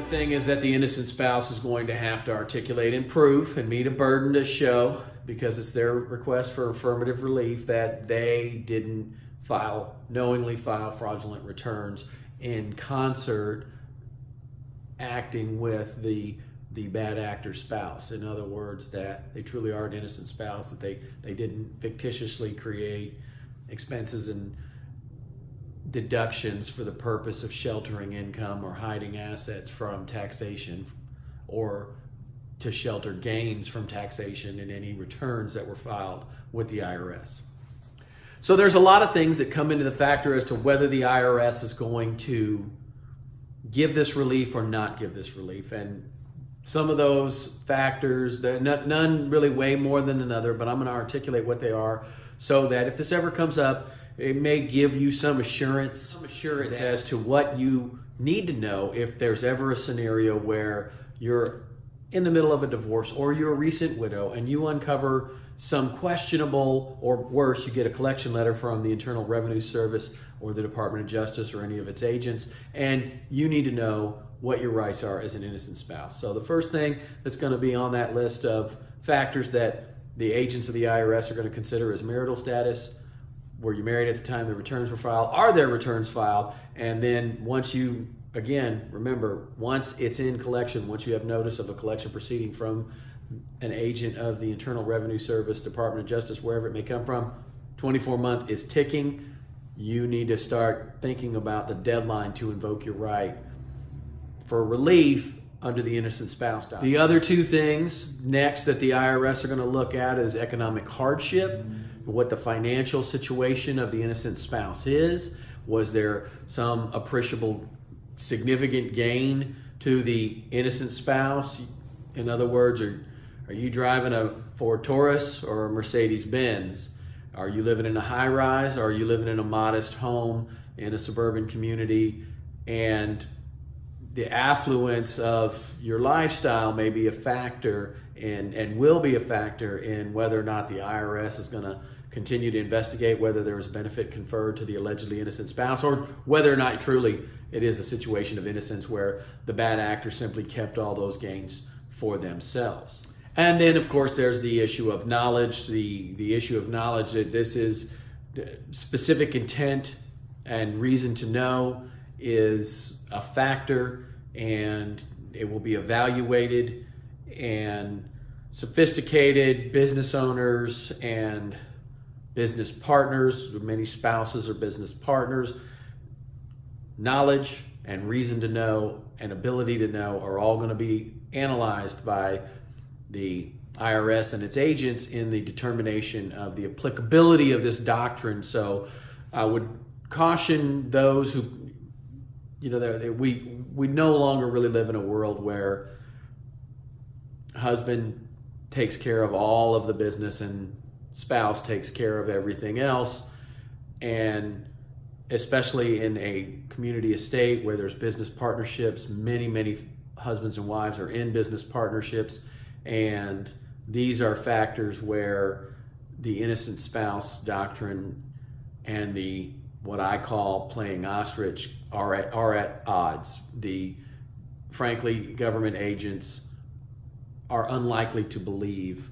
thing is that the innocent spouse is going to have to articulate in proof and meet a burden to show, because it's their request for affirmative relief, that they didn't knowingly file fraudulent returns in concert acting with the bad actor spouse. In other words, that they truly are an innocent spouse, that they didn't fictitiously create expenses and deductions for the purpose of sheltering income or hiding assets from taxation, or to shelter gains from taxation in any returns that were filed with the IRS. So there's a lot of things that come into the factor as to whether the IRS is going to give this relief or not give this relief. And some of those factors, none really weigh more than another, but I'm going to articulate what they are so that if this ever comes up, it may give you some assurance as to what you need to know if there's ever a scenario where you're in the middle of a divorce or you're a recent widow and you uncover some questionable, or worse, you get a collection letter from the Internal Revenue Service or the Department of Justice or any of its agents, and you need to know what your rights are as an innocent spouse. So the first thing that's going to be on that list of factors that the agents of the IRS are going to consider is marital status. Were you married at the time the returns were filed? Are there returns filed? And then once you, again, remember, once it's in collection, once you have notice of a collection proceeding from an agent of the Internal Revenue Service, Department of Justice, wherever it may come from, 24-month is ticking. You need to start thinking about the deadline to invoke your right for relief under the innocent spouse doctrine. The other two things next that the IRS are going to look at is economic hardship, what the financial situation of the innocent spouse is. Was there some appreciable significant gain to the innocent spouse? In other words, are you driving a Ford Taurus or a Mercedes Benz? Are you living in a high rise, or are you living in a modest home in a suburban community? And the affluence of your lifestyle may be a factor and will be a factor in whether or not the IRS is going to continue to investigate whether there was benefit conferred to the allegedly innocent spouse, or whether or not truly it is a situation of innocence where the bad actor simply kept all those gains for themselves. And then, of course, there's the issue of knowledge, the issue of knowledge that this is specific intent and reason to know is a factor, and it will be evaluated, and sophisticated business owners and business partners, many spouses are business partners, knowledge and reason to know and ability to know are all going to be analyzed by the IRS and its agents in the determination of the applicability of this doctrine. So I would caution those who, we no longer really live in a world where husband takes care of all of the business and spouse takes care of everything else. And especially in a community estate where there's business partnerships, many husbands and wives are in business partnerships, and these are factors where the innocent spouse doctrine and the what I call playing ostrich are at odds. Frankly, government agents are unlikely to believe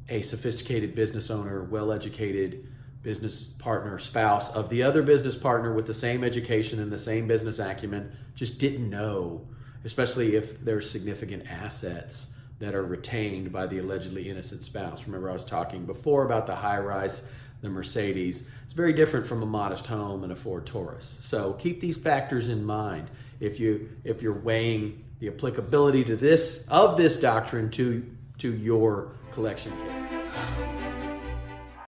a sophisticated business owner, well-educated business partner, spouse of the other business partner with the same education and the same business acumen just didn't know, especially if there's significant assets that are retained by the allegedly innocent spouse. Remember, I was talking before about the high-rise, the Mercedes. It's very different from a modest home and a Ford Taurus. So keep these factors in mind if you're weighing the applicability to this doctrine to your collection kit.